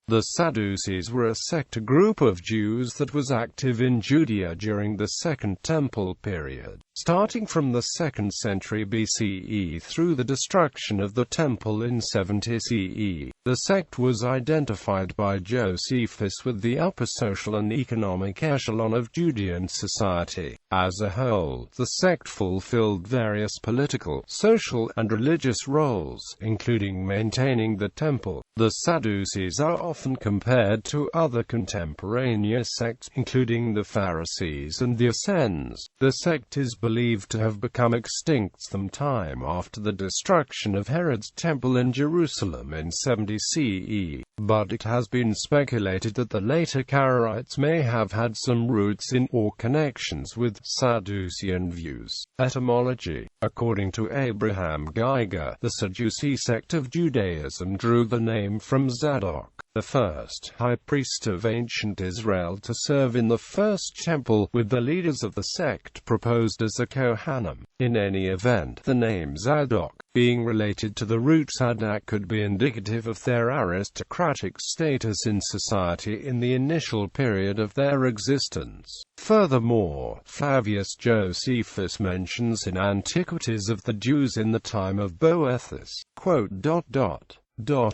The Sadducees were a sect, a group of Jews that was active in Judea during the Second Temple period, starting from the 2nd century BCE through the destruction of the Temple in 70 CE. The sect was identified by Josephus with the upper social and economic echelon of Judean society. As a whole, the sect fulfilled various political, social, and religious roles, including maintaining the temple. The Sadducees are often compared to other contemporaneous sects, including the Pharisees and the Essenes. The sect is believed to have become extinct sometime after the destruction of Herod's temple in Jerusalem in 70 CE, but it has been speculated that the later Karaites may have had some roots in or connections with Sadducean views. Etymology. According to Abraham Geiger, the Sadducee sect of Judaism drew the name from Zadok, the first high priest of ancient Israel to serve in the first temple, with the leaders of the sect proposed as a Kohanim. In any event, the name Zadok, being related to the root Sadak, could be indicative of their aristocratic status in society in the initial period of their existence. Furthermore, Flavius Josephus mentions in Antiquities of the Jews in the time of Boethus,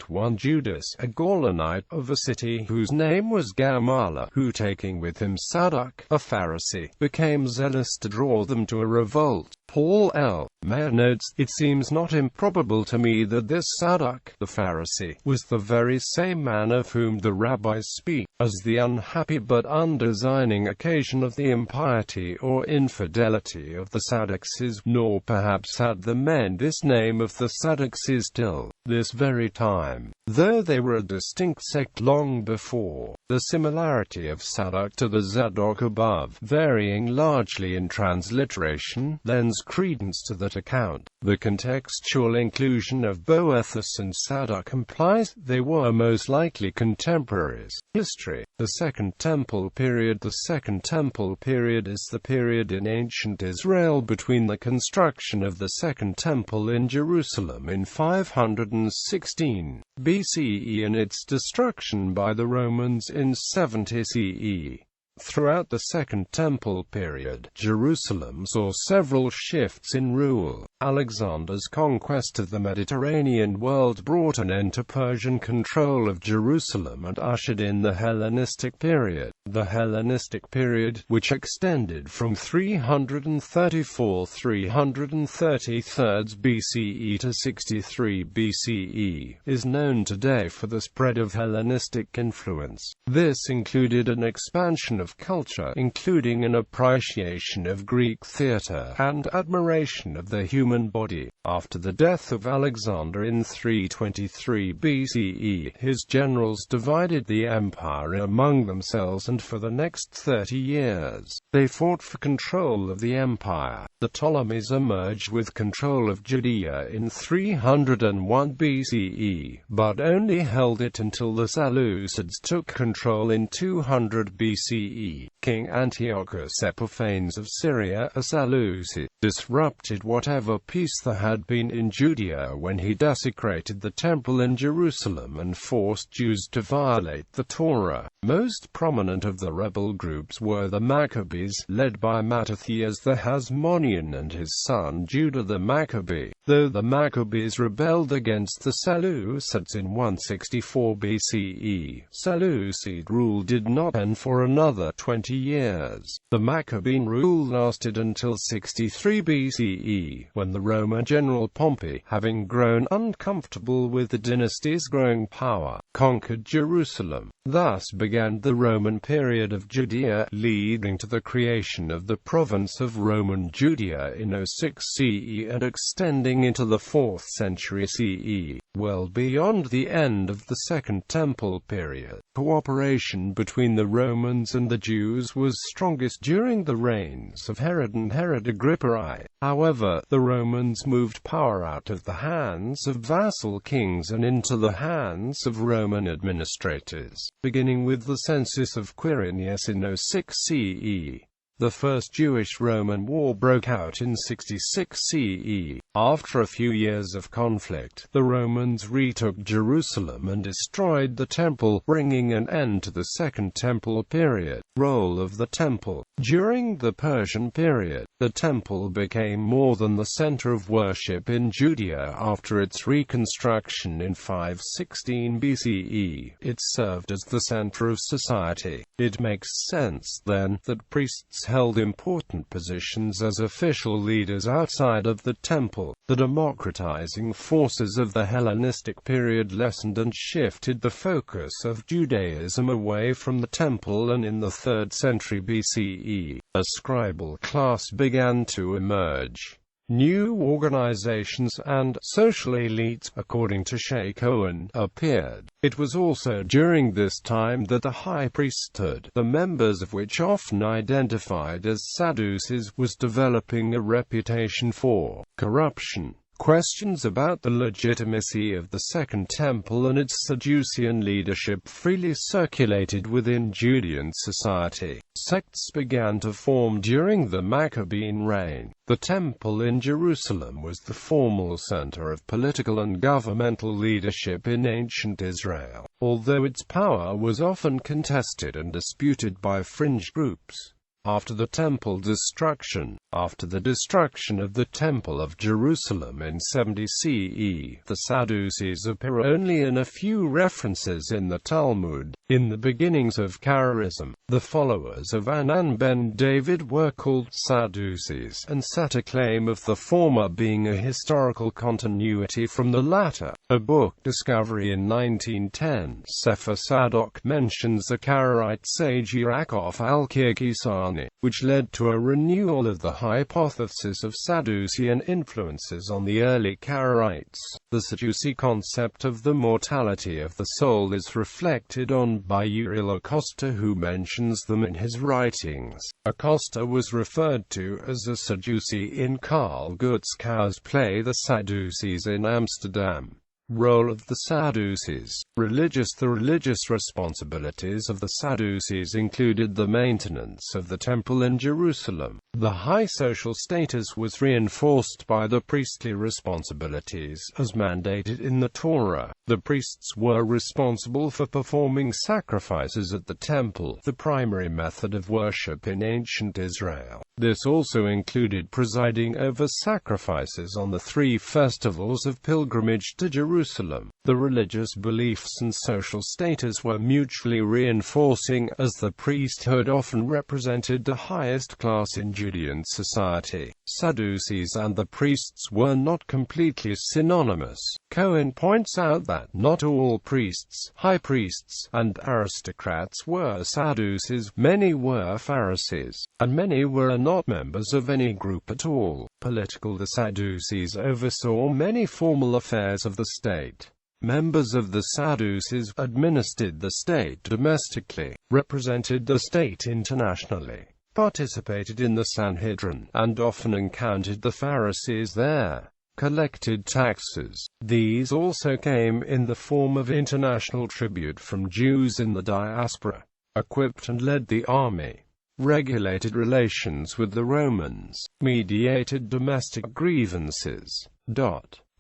"One Judas, a Gaulonite, of a city whose name was Gamala, who taking with him Sadok, a Pharisee, became zealous to draw them to a revolt." Paul L. Mayer notes, "It seems not improbable to me that this Sadok, the Pharisee, was the very same man of whom the rabbis speak, as the unhappy but undesigning occasion of the impiety or infidelity of the Sadducees, nor perhaps had the men this name of the Sadducees till this very time, though they were a distinct sect long before." The similarity of Sadok to the Zadok above, varying largely in transliteration, lends credence to that account. The contextual inclusion of Boethus and Sadok implies they were most likely contemporaries. History. The Second Temple period. The Second Temple period is the period in ancient Israel between the construction of the Second Temple in Jerusalem in 516 BCE and its destruction by the Romans in 70 CE. Throughout the Second Temple period, Jerusalem saw several shifts in rule. Alexander's conquest of the Mediterranean world brought an end to Persian control of Jerusalem and ushered in the Hellenistic period. The Hellenistic period, which extended from 334–333 BCE to 63 BCE, is known today for the spread of Hellenistic influence. This included an expansion of culture, including an appreciation of Greek theatre, and admiration of the human body. After the death of Alexander in 323 BCE, his generals divided the empire among themselves, and for the next 30 years, they fought for control of the empire. The Ptolemies emerged with control of Judea in 301 BCE, but only held it until the Seleucids took control in 200 BCE. King Antiochus Epiphanes of Syria, a Seleucid, disrupted whatever peace there had been in Judea when he desecrated the temple in Jerusalem and forced Jews to violate the Torah. Most prominent of the rebel groups were the Maccabees, led by Mattathias the Hasmonean and his son Judah the Maccabee. Though the Maccabees rebelled against the Seleucids in 164 BCE, Seleucid rule did not end for another 20 years. The Maccabean rule lasted until 63 BCE, when the Roman general Pompey, having grown uncomfortable with the dynasty's growing power, conquered Jerusalem. Thus began the Roman period of Judea, leading to the creation of the province of Roman Judea in 06 CE and extending into the 4th century CE, well beyond the end of the Second Temple period. Cooperation between the Romans and the Jews was strongest during the reigns of Herod and Herod Agrippa I. However, the Romans moved power out of the hands of vassal kings and into the hands of Roman administrators, beginning with the census of Quirinius in 06 CE. The First Jewish-Roman War broke out in 66 CE. After a few years of conflict, the Romans retook Jerusalem and destroyed the temple, bringing an end to the Second Temple period. Role of the temple. During the Persian period, the temple became more than the center of worship in Judea after its reconstruction in 516 BCE. It served as the center of society. It makes sense, then, that priests held important positions as official leaders outside of the temple. The democratizing forces of the Hellenistic period lessened and shifted the focus of Judaism away from the temple, and in the 3rd century BCE, a scribal class began to emerge. New organizations and social elites, according to Sheikh Owen, appeared. It was also during this time that the high priesthood, the members of which often identified as Sadducees, was developing a reputation for corruption. Questions about the legitimacy of the Second Temple and its Sadducean leadership freely circulated within Judean society. Sects began to form during the Maccabean reign. The Temple in Jerusalem was the formal center of political and governmental leadership in ancient Israel, although its power was often contested and disputed by fringe groups. After the temple destruction, after the destruction of the Temple of Jerusalem in 70 CE, the Sadducees appear only in a few references in the Talmud. In the beginnings of Karaism, the followers of Anan ben David were called Sadducees, and set a claim of the former being a historical continuity from the latter. A book discovery in 1910, Sefer Sadok, mentions the Karaite sage Yaakov al-Kirgisani, which led to a renewal of the hypothesis of Sadducean influences on the early Karaites. The Sadducee concept of the mortality of the soul is reflected on by Uriel Acosta, who mentions them in his writings. Acosta was referred to as a Sadducee in Carl Gutzkau's play The Sadducees in Amsterdam. Role of the Sadducees. The religious responsibilities of the Sadducees included the maintenance of the temple in Jerusalem. The high social status was reinforced by the priestly responsibilities, as mandated in the Torah. The priests were responsible for performing sacrifices at the temple, the primary method of worship in ancient Israel. This also included presiding over sacrifices on the 3 festivals of pilgrimage to Jerusalem. The religious beliefs and social status were mutually reinforcing, as the priesthood often represented the highest class in Judean society. Sadducees and the priests were not completely synonymous. Cohen points out that not all priests, high priests, and aristocrats were Sadducees. Many were Pharisees, and many were not members of any group at all. Political. The Sadducees oversaw many formal affairs of the state. Members of the Sadducees administered the state domestically, represented the state internationally, participated in the Sanhedrin, and often encountered the Pharisees there, collected taxes. These also came in the form of international tribute from Jews in the diaspora, equipped and led the army, regulated relations with the Romans, mediated domestic grievances.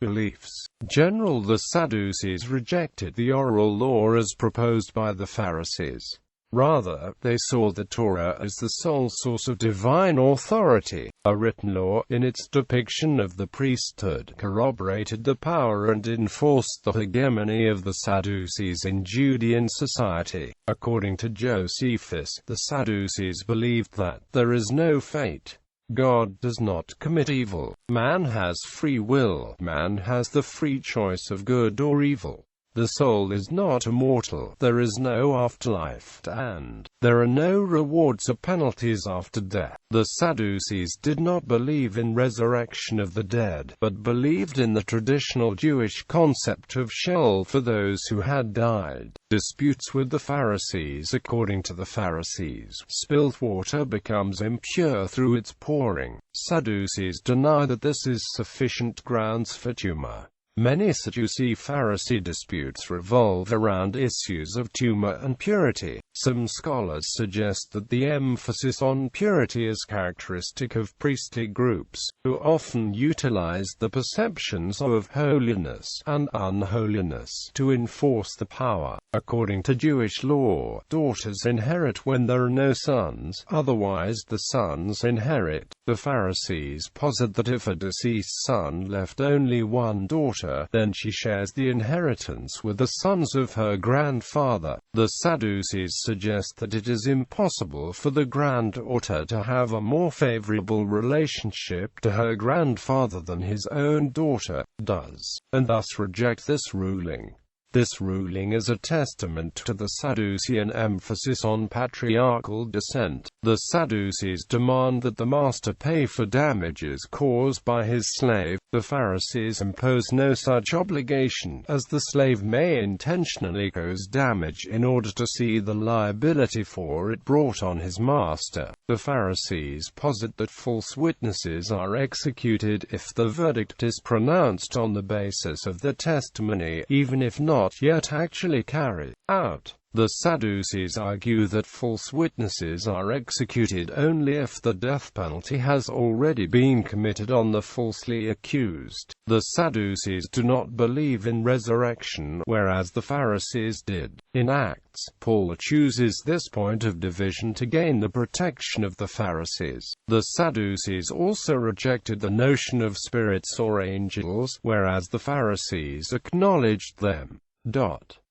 Beliefs. The Sadducees rejected the oral law as proposed by the Pharisees. Rather, they saw the Torah as the sole source of divine authority. A written law, in its depiction of the priesthood, corroborated the power and enforced the hegemony of the Sadducees in Judean society. According to Josephus, the Sadducees believed that there is no fate. God does not commit evil. Man has free will. Man has the free choice of good or evil. The soul is not immortal. There is no afterlife, and there are no rewards or penalties after death. The Sadducees did not believe in resurrection of the dead, but believed in the traditional Jewish concept of Sheol for those who had died. Disputes with the Pharisees. According to the Pharisees, spilled water becomes impure through its pouring. Sadducees deny that this is sufficient grounds for tumah. Many Sadducee-Pharisee disputes revolve around issues of tumah and purity. Some scholars suggest that the emphasis on purity is characteristic of priestly groups, who often utilized the perceptions of holiness and unholiness to enforce the power. According to Jewish law, daughters inherit when there are no sons, otherwise the sons inherit. The Pharisees posit that if a deceased son left only one daughter, then she shares the inheritance with the sons of her grandfather. The Sadducees suggest that it is impossible for the granddaughter to have a more favorable relationship to her grandfather than his own daughter does, and thus reject this ruling. This ruling is a testament to the Sadducean emphasis on patriarchal descent. The Sadducees demand that the master pay for damages caused by his slave. The Pharisees impose no such obligation, as the slave may intentionally cause damage in order to see the liability for it brought on his master. The Pharisees posit that false witnesses are executed if the verdict is pronounced on the basis of the testimony, even if not yet actually carried out. The Sadducees argue that false witnesses are executed only if the death penalty has already been committed on the falsely accused. The Sadducees do not believe in resurrection, whereas the Pharisees did. In Acts, Paul chooses this point of division to gain the protection of the Pharisees. The Sadducees also rejected the notion of spirits or angels, whereas the Pharisees acknowledged them.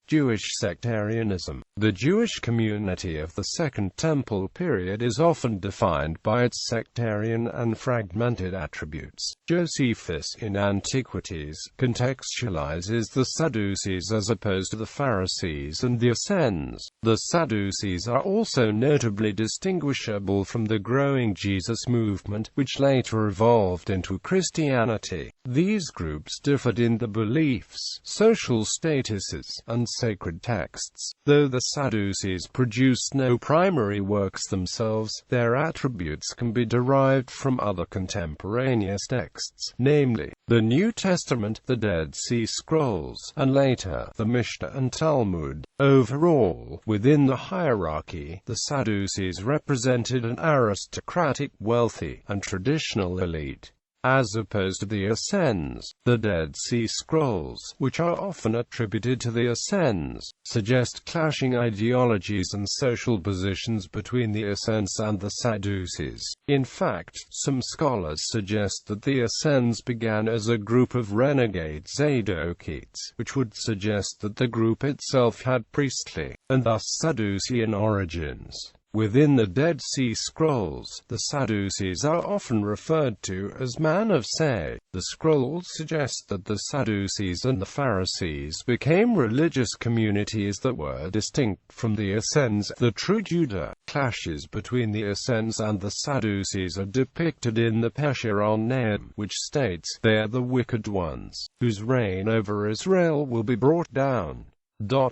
Jewish sectarianism. The Jewish community of the Second Temple period is often defined by its sectarian and fragmented attributes. Josephus, in Antiquities, contextualizes the Sadducees as opposed to the Pharisees and the Essenes. The Sadducees are also notably distinguishable from the growing Jesus movement, which later evolved into Christianity. These groups differed in the beliefs, social statuses, and sacred texts. Though the Sadducees produced no primary works themselves, their attributes can be derived from other contemporaneous texts, namely, the New Testament, the Dead Sea Scrolls, and later, the Mishnah and Talmud. Overall, within the hierarchy, the Sadducees represented an aristocratic, wealthy, and traditional elite, as opposed to the Essenes. The Dead Sea Scrolls, which are often attributed to the Essenes, suggest clashing ideologies and social positions between the Essenes and the Sadducees. In fact, some scholars suggest that the Essenes began as a group of renegade Zadokites, which would suggest that the group itself had priestly, and thus Sadducean origins. Within the Dead Sea Scrolls, the Sadducees are often referred to as man of say. The scrolls suggest that the Sadducees and the Pharisees became religious communities that were distinct from the Essenes. The true Judah. Clashes between the Essenes and the Sadducees are depicted in the Pesher on Nahum, which states, "They are the wicked ones, whose reign over Israel will be brought down.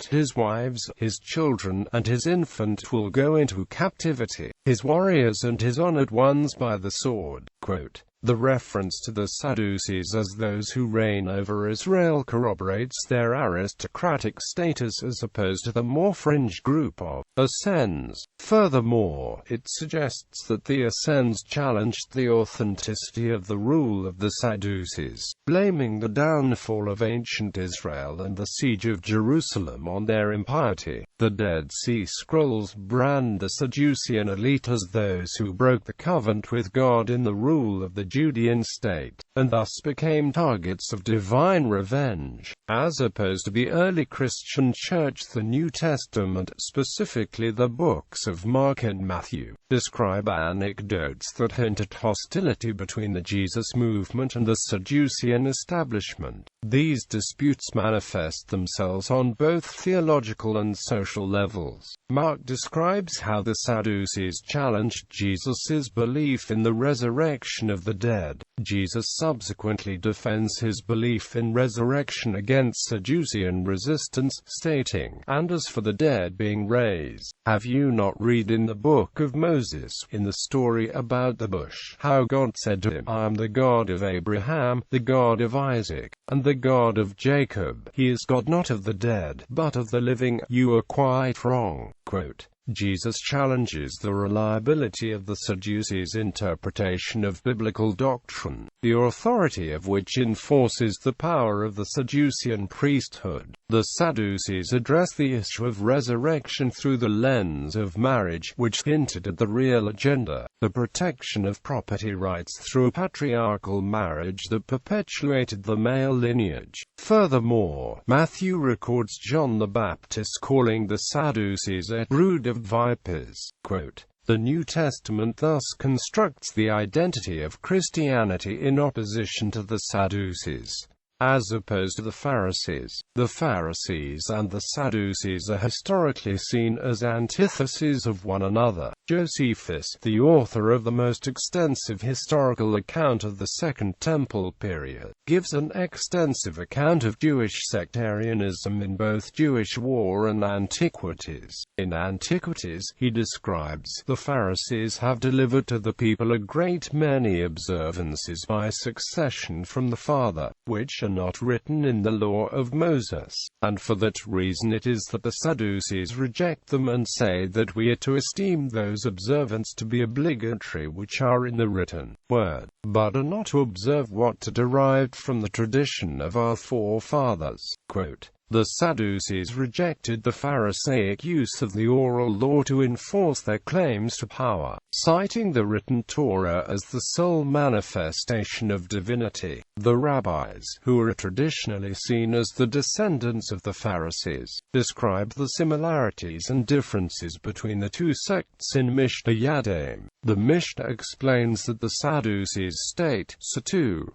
His wives, his children, and his infant will go into captivity, his warriors and his honored ones by the sword." Quote. The reference to the Sadducees as those who reign over Israel corroborates their aristocratic status as opposed to the more fringe group of Essenes. Furthermore, it suggests that the Essenes challenged the authenticity of the rule of the Sadducees, blaming the downfall of ancient Israel and the siege of Jerusalem on their impiety. The Dead Sea Scrolls brand the Sadducean elite as those who broke the covenant with God in the rule of the Judean state, and thus became targets of divine revenge. As opposed to the early Christian Church, the New Testament, specifically the books of Mark and Matthew, describe anecdotes that hint at hostility between the Jesus movement and the Sadducean establishment. These disputes manifest themselves on both theological and social levels. Mark describes how the Sadducees challenged Jesus' belief in the resurrection of the dead. Jesus subsequently defends his belief in resurrection against Sadducean resistance, stating, "And as for the dead being raised, have you not read in the book of Moses, in the story about the bush, how God said to him, I am the God of Abraham, the God of Isaac, and the God of Jacob. He is God not of the dead, but of the living. You are quite wrong." Quote. Jesus challenges the reliability of the Sadducees' interpretation of biblical doctrine, the authority of which enforces the power of the Sadducean priesthood. The Sadducees address the issue of resurrection through the lens of marriage, which hinted at the real agenda, the protection of property rights through a patriarchal marriage that perpetuated the male lineage. Furthermore, Matthew records John the Baptist calling the Sadducees a brood of vipers. Quote, "The New Testament thus constructs the identity of Christianity in opposition to the Sadducees, as opposed to the Pharisees. The Pharisees and the Sadducees are historically seen as antitheses of one another." Josephus, the author of the most extensive historical account of the Second Temple period, gives an extensive account of Jewish sectarianism in both Jewish War and Antiquities. In Antiquities, he describes, "The Pharisees have delivered to the people a great many observances by succession from the Father, which are not written in the law of Moses, and for that reason it is that the Sadducees reject them and say that we are to esteem those observants to be obligatory which are in the written word, but are not to observe what are derived from the tradition of our forefathers." Quote, "The Sadducees rejected the Pharisaic use of the oral law to enforce their claims to power, citing the written Torah as the sole manifestation of divinity. The rabbis, who are traditionally seen as the descendants of the Pharisees, describe the similarities and differences between the two sects in Mishnah Yadayim. The Mishnah explains that the Sadducees state,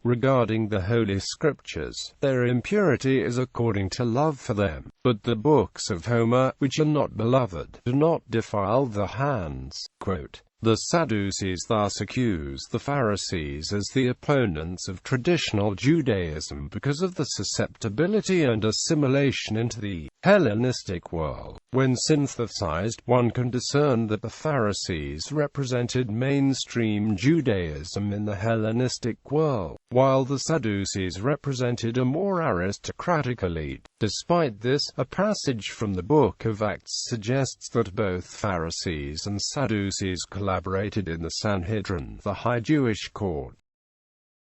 regarding the Holy Scriptures, their impurity is according to love for them, but the books of Homer, which are not beloved, do not defile the hands. Quote, "The Sadducees thus accuse the Pharisees as the opponents of traditional Judaism because of the susceptibility and assimilation into the Hellenistic world. When synthesized, one can discern that the Pharisees represented mainstream Judaism in the Hellenistic world, while the Sadducees represented a more aristocratic elite. Despite this, a passage from the Book of Acts suggests that both Pharisees and Sadducees collaborated in the Sanhedrin, the high Jewish court.